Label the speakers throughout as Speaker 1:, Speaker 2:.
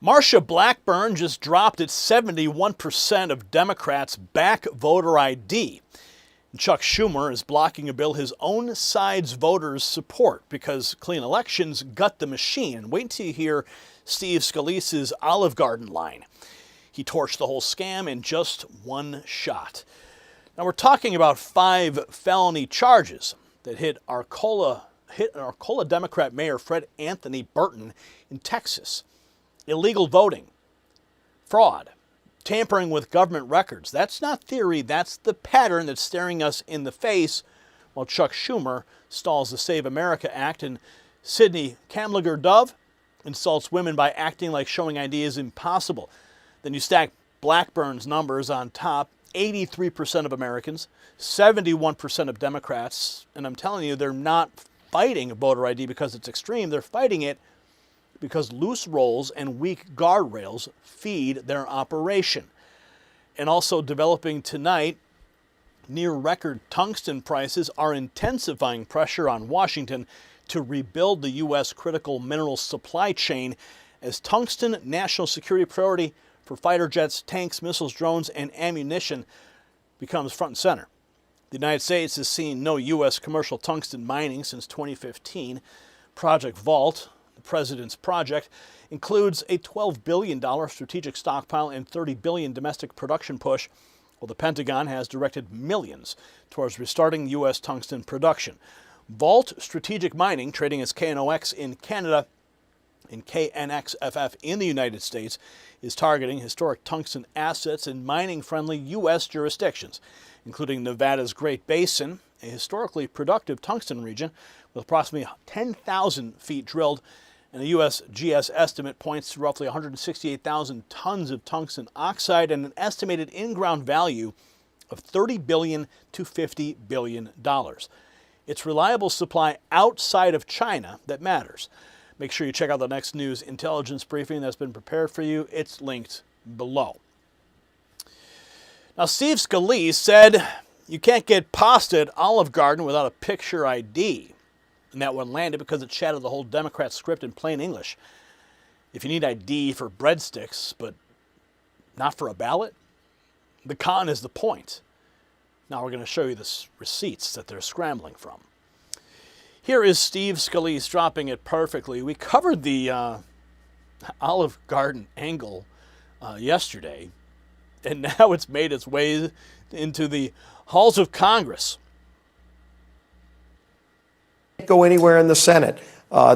Speaker 1: Marsha Blackburn just dropped at 71% of Democrats back voter ID. And Chuck Schumer is blocking a bill his own side's voters support because clean elections gut the machine. Wait until you hear Steve Scalise's Olive Garden line. He torched the whole scam in just one shot. Now we're talking about 5 felony charges that hit Arcola Democrat Mayor Fred Anthony Burton in Texas. Illegal voting, fraud, tampering with government records. That's not theory, that's the pattern that's staring us in the face while Chuck Schumer stalls the Save America Act and Sidney Kamlager Dove insults women by acting like showing ID is impossible. Then you stack Blackburn's numbers on top, 83% of Americans, 71% of Democrats, and I'm telling you, they're not fighting voter ID because it's extreme, they're fighting it because loose rolls and weak guardrails feed their operation. And also developing tonight, near-record tungsten prices are intensifying pressure on Washington to rebuild the U.S. critical mineral supply chain as tungsten national security priority for fighter jets, tanks, missiles, drones, and ammunition becomes front and center. The United States has seen no U.S. commercial tungsten mining since 2015. Project Vault, the president's project, includes a $12 billion strategic stockpile and $30 billion domestic production push, while the Pentagon has directed millions towards restarting U.S. tungsten production. Vault Strategic Mining, trading as KNOX in Canada and KNXFF in the United States, is targeting historic tungsten assets in mining-friendly U.S. jurisdictions, including Nevada's Great Basin, a historically productive tungsten region with approximately 10,000 feet drilled, and the USGS estimate points to roughly 168,000 tons of tungsten oxide and an estimated in-ground value of $30 billion to $50 billion. It's reliable supply outside of China that matters. Make sure you check out the next news intelligence briefing that's been prepared for you. It's linked below. Now, Steve Scalise said you can't get pasta at Olive Garden without a picture ID. And that one landed because it shattered the whole Democrat script in plain English. If you need ID for breadsticks, but not for a ballot, the con is the point. Now we're going to show you the receipts that they're scrambling from. Here is Steve Scalise dropping it perfectly. We covered the Olive Garden angle yesterday, and now it's made its way into the halls of Congress.
Speaker 2: Go anywhere in the Senate.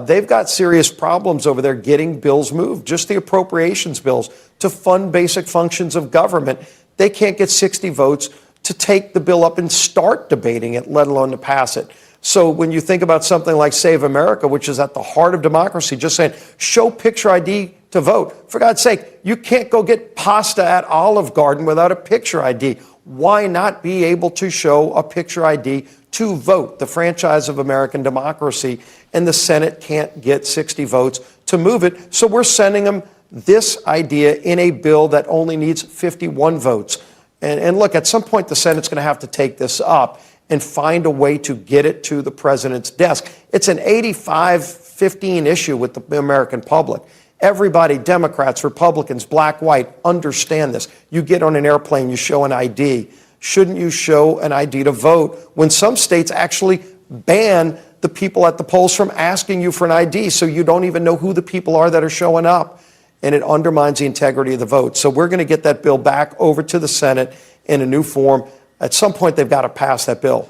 Speaker 2: They've got serious problems over there getting bills moved, just the appropriations bills to fund basic functions of government. They can't get 60 votes to take the bill up and start debating it, let alone to pass it. So when you think about something like Save America, which is at the heart of democracy, just saying, show picture ID to vote. For God's sake, you can't go get pasta at Olive Garden without a picture ID. Why not be able to show a picture ID to vote, the franchise of American democracy? And the Senate can't get 60 votes to move it. So we're sending them this idea in a bill that only needs 51 votes. And look, at some point, the Senate's going to have to take this up and find a way to get it to the president's desk. It's an 85-15 issue with the American public. Everybody, Democrats, Republicans, black, white, understand this. You get on an airplane, you show an ID. Shouldn't you show an ID to vote when some states actually ban the people at the polls from asking you for an ID, so you don't even know who the people are that are showing up? And it undermines the integrity of the vote. So we're going to get that bill back over to the Senate in a new form. At some point, they've got to pass that bill.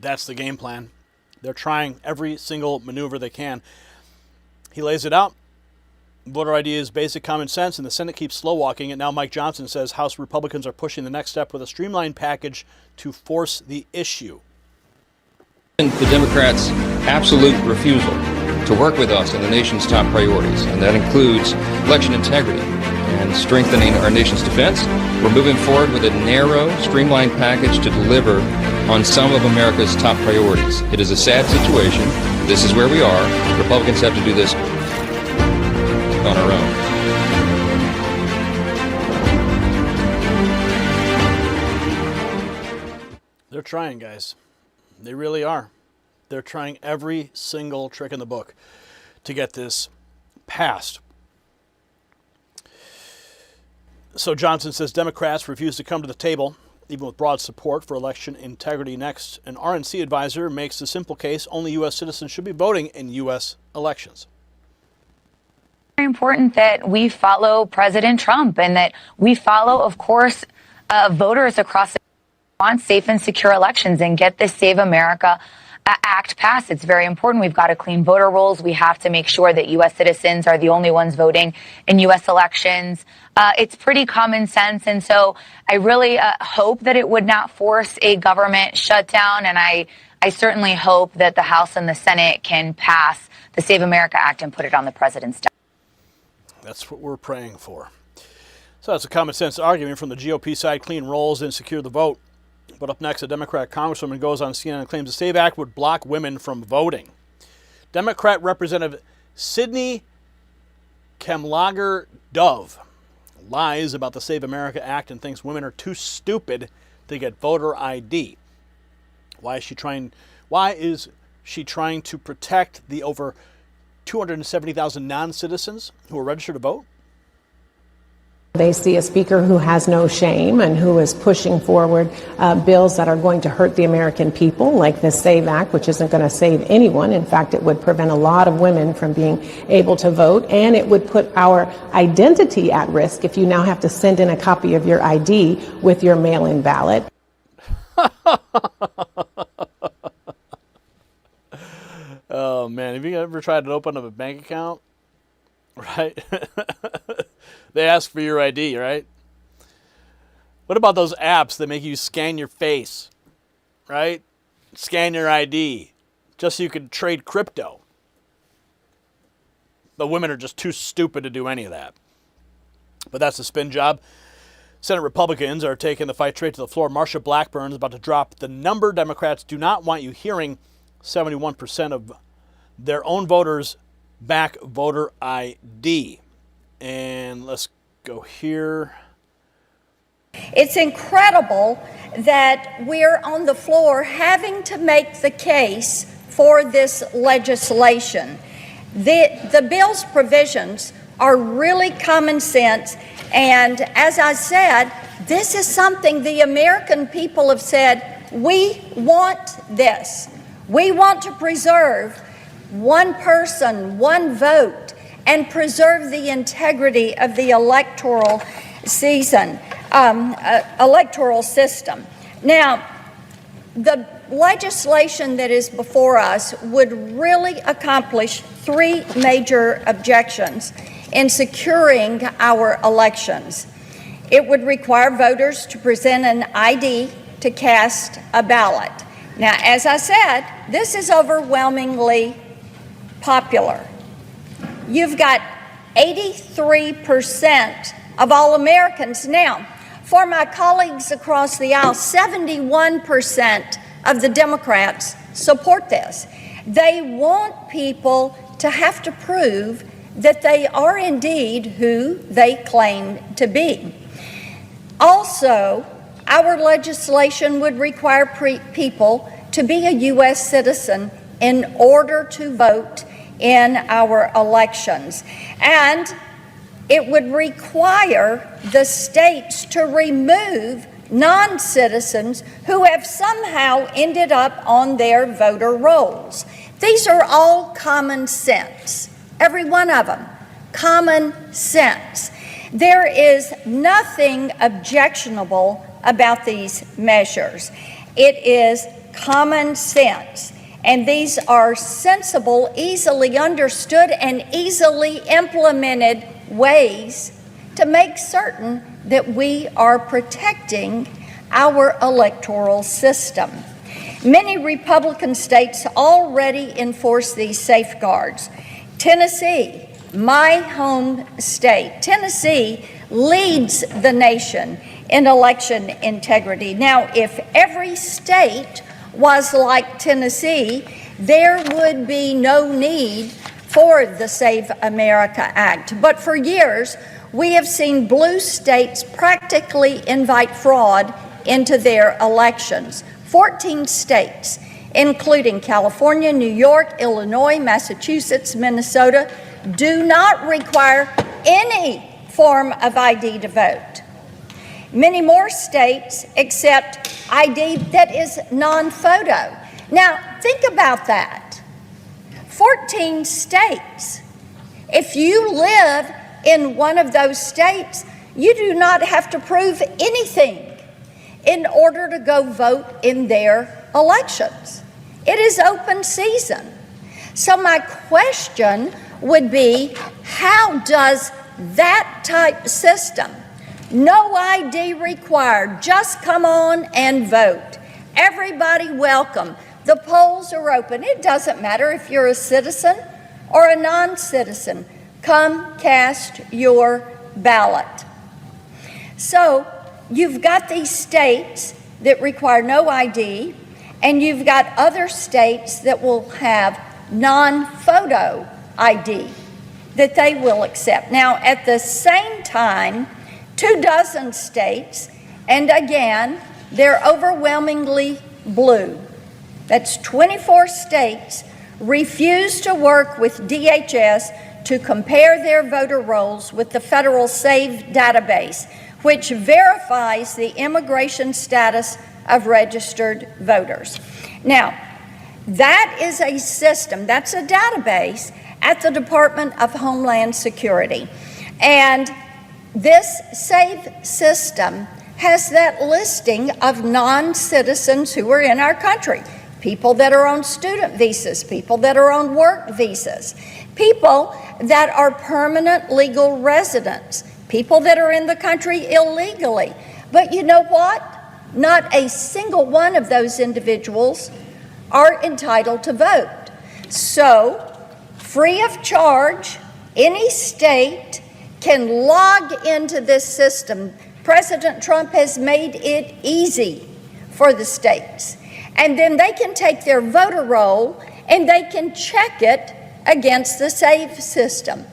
Speaker 1: That's the game plan. They're trying every single maneuver they can. He lays it out. Voter ID is basic common sense, and the Senate keeps slow-walking it. Now Mike Johnson says House Republicans are pushing the next step with a streamlined package to force the issue.
Speaker 3: The Democrats' absolute refusal to work with us on the nation's top priorities, and that includes election integrity and strengthening our nation's defense. We're moving forward with a narrow, streamlined package to deliver on some of America's top priorities. It is a sad situation. This is where we are. Republicans have to do this on our own.
Speaker 1: They're trying, guys. They really are. They're trying every single trick in the book to get this passed. So Johnson says Democrats refuse to come to the table, even with broad support for election integrity. Next, an RNC advisor makes the simple case only U.S. citizens should be voting in U.S. elections.
Speaker 4: Very important that we follow President Trump and that we follow, of course, voters across the want safe and secure elections and get this Save America Act passed. It's very important. We've got to clean voter rolls. We have to make sure that U.S. citizens are the only ones voting in U.S. elections. It's pretty common sense. And so I really hope that it would not force a government shutdown. And I certainly hope that the House and the Senate can pass the Save America Act and put it on the president's desk.
Speaker 1: That's what we're praying for. So that's a common sense argument from the GOP side: clean rolls and secure the vote. But up next, a Democrat congresswoman goes on CNN and claims the SAVE Act would block women from voting. Democrat Representative Sidney Kamlager-Dove lies about the Save America Act and thinks women are too stupid to get voter ID. Why is she trying to protect the over 270,000 non-citizens who are registered to vote?
Speaker 5: They see a speaker who has no shame and who is pushing forward bills that are going to hurt the American people, like the SAVE Act, which isn't going to save anyone. In fact, it would prevent a lot of women from being able to vote, and it would put our identity at risk if you now have to send in a copy of your ID with your mail-in ballot.
Speaker 1: Oh, man. Have you ever tried to open up a bank account? Right? They ask for your ID, right? What about those apps that make you scan your face, right? Scan your ID just so you can trade crypto. But women are just too stupid to do any of that. But that's a spin job. Senate Republicans are taking the fight straight to the floor. Marsha Blackburn is about to drop the number Democrats do not want you hearing. 71% of their own voters back voter ID. And let's go here.
Speaker 6: It's incredible that we're on the floor having to make the case for this legislation. The bill's provisions are really common sense, and as I said, this is something the American people have said, we want this. We want to preserve one person, one vote, and preserve the integrity of the electoral system. Now, the legislation that is before us would really accomplish three major objectives in securing our elections. It would require voters to present an ID to cast a ballot. Now, as I said, this is overwhelmingly popular. You've got 83% of all Americans. Now, for my colleagues across the aisle, 71% of the Democrats support this. They want people to have to prove that they are indeed who they claim to be. Also, our legislation would require people to be a U.S. citizen in order to vote in our elections. And it would require the states to remove non-citizens who have somehow ended up on their voter rolls. These are all common sense, every one of them, common sense. There is nothing objectionable about these measures. It is common sense. And these are sensible, easily understood, and easily implemented ways to make certain that we are protecting our electoral system. Many Republican states already enforce these safeguards. Tennessee, my home state, Tennessee leads the nation in election integrity. Now, if every state was like Tennessee, there would be no need for the Save America Act. But for years, we have seen blue states practically invite fraud into their elections. 14 states, including California, New York, Illinois, Massachusetts, Minnesota, do not require any form of ID to vote. Many more states accept ID that is non-photo. Now, think about that. 14 states. If you live in one of those states, you do not have to prove anything in order to go vote in their elections. It is open season. So my question would be, how does that type system, no ID required, just come on and vote, everybody welcome, the polls are open, it doesn't matter if you're a citizen or a non-citizen, come cast your ballot. So you've got these states that require no ID, and you've got other states that will have non-photo ID that they will accept. Now, at the same time, 24 states, and again, they're overwhelmingly blue. That's 24 states refuse to work with DHS to compare their voter rolls with the federal SAVE database, which verifies the immigration status of registered voters. Now, that is a system, that's a database at the Department of Homeland Security. And this SAVE system has that listing of non-citizens who are in our country. People that are on student visas, people that are on work visas, people that are permanent legal residents, people that are in the country illegally. But you know what? Not a single one of those individuals are entitled to vote. So, free of charge, any state can log into this system. President Trump has made it easy for the states. And then they can take their voter roll and they can check it against the SAVE system.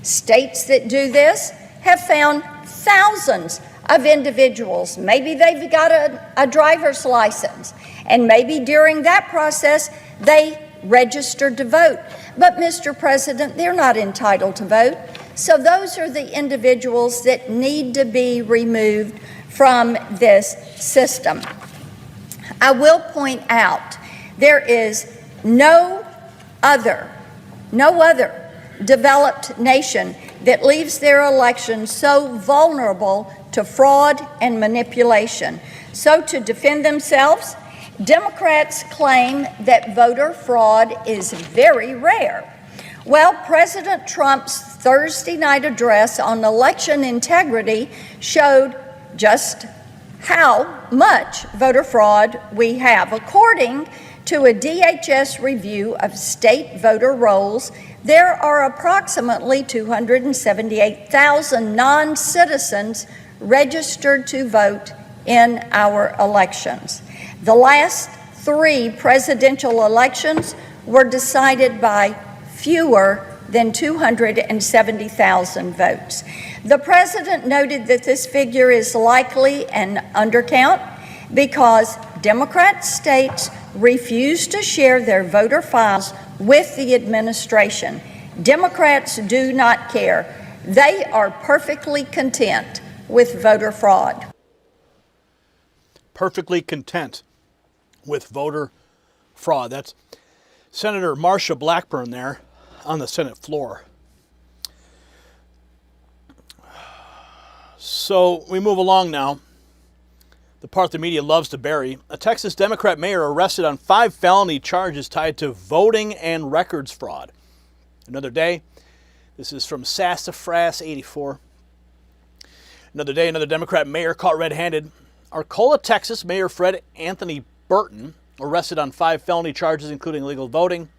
Speaker 6: States that do this have found thousands of individuals. Maybe they've got a driver's license, and maybe during that process they registered to vote. But Mr. President, they're not entitled to vote. So those are the individuals that need to be removed from this system. I will point out there is no other developed nation that leaves their elections so vulnerable to fraud and manipulation. So to defend themselves, Democrats claim that voter fraud is very rare. Well, President Trump's Thursday night address on election integrity showed just how much voter fraud we have. According to a DHS review of state voter rolls, there are approximately 278,000 non-citizens registered to vote in our elections. The last 3 presidential elections were decided by fewer than 270,000 votes. The president noted that this figure is likely an undercount because Democrat states refuse to share their voter files with the administration. Democrats do not care. They are perfectly content with voter fraud.
Speaker 1: Perfectly content with voter fraud. That's Senator Marsha Blackburn there on the Senate floor. So we move along now. The part the media loves to bury. A Texas Democrat mayor arrested on 5 felony charges tied to voting and records fraud. Another day. This is from Sassafras 84. Another day, another Democrat mayor caught red-handed. Arcola, Texas, Mayor Fred Anthony Burton arrested on 5 felony charges, including illegal voting,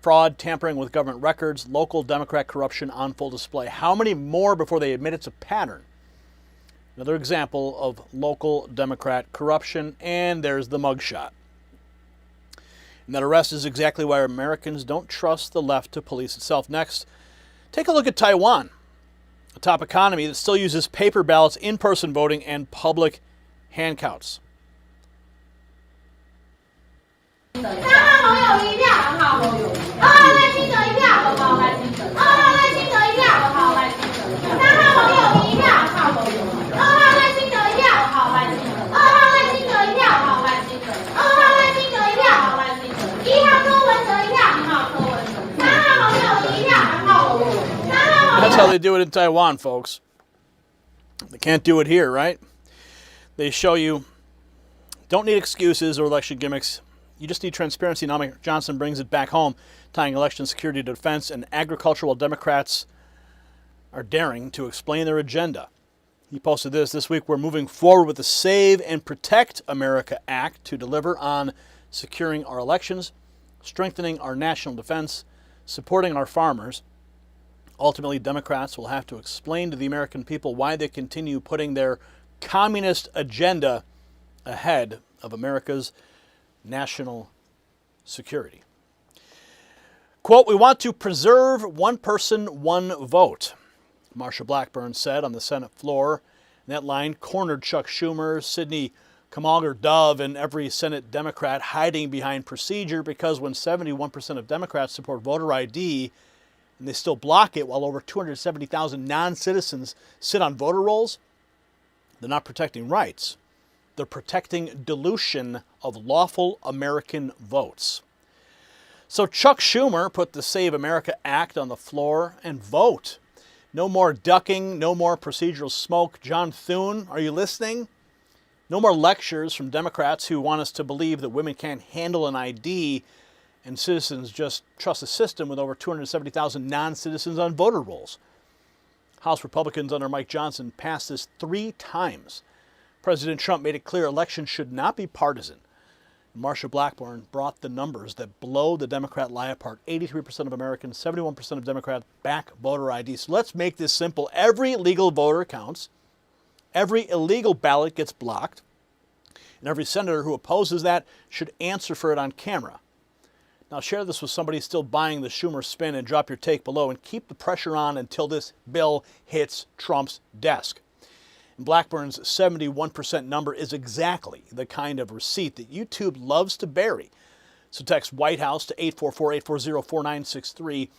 Speaker 1: fraud, tampering with government records, local Democrat corruption on full display. How many more before they admit it's a pattern? Another example of local Democrat corruption, and there's the mugshot. And that arrest is exactly why Americans don't trust the left to police itself. Next, take a look at Taiwan, a top economy that still uses paper ballots, in-person voting, and public hand counts. how they do it in Taiwan, folks. They can't do it here, right? They show you, don't need excuses or election gimmicks. You just need transparency. Now Johnson brings it back home, tying election security to defense and agriculture, while Democrats are daring to explain their agenda. He posted this week, we're moving forward with the Save and Protect America Act to deliver on securing our elections, strengthening our national defense, supporting our farmers. Ultimately, Democrats will have to explain to the American people why they continue putting their communist agenda ahead of America's national security. Quote, we want to preserve one person, one vote, Marsha Blackburn said on the Senate floor. And that line cornered Chuck Schumer, Sidney Kamalger-Dove, and every Senate Democrat hiding behind procedure, because when 71% of Democrats support voter ID and they still block it while over 270,000 non-citizens sit on voter rolls, they're not protecting rights. They're protecting dilution of lawful American votes. So Chuck Schumer put the Save America Act on the floor and vote. No more ducking, no more procedural smoke. John Thune, are you listening? No more lectures from Democrats who want us to believe that women can't handle an ID and citizens just trust the system with over 270,000 non-citizens on voter rolls. House Republicans under Mike Johnson passed this 3 times. President Trump made it clear elections should not be partisan. Marsha Blackburn brought the numbers that blow the Democrat lie apart. 83% of Americans, 71% of Democrats back voter ID. So let's make this simple. Every legal voter counts. Every illegal ballot gets blocked. And every senator who opposes that should answer for it on camera. Now share this with somebody still buying the Schumer spin and drop your take below and keep the pressure on until this bill hits Trump's desk. Blackburn's 71% number is exactly the kind of receipt that YouTube loves to bury. So text White House to 844-840-4963.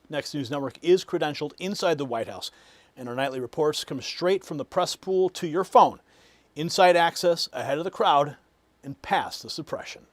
Speaker 1: Next News Network is credentialed inside the White House, and our nightly reports come straight from the press pool to your phone. Inside access, ahead of the crowd, and past the suppression.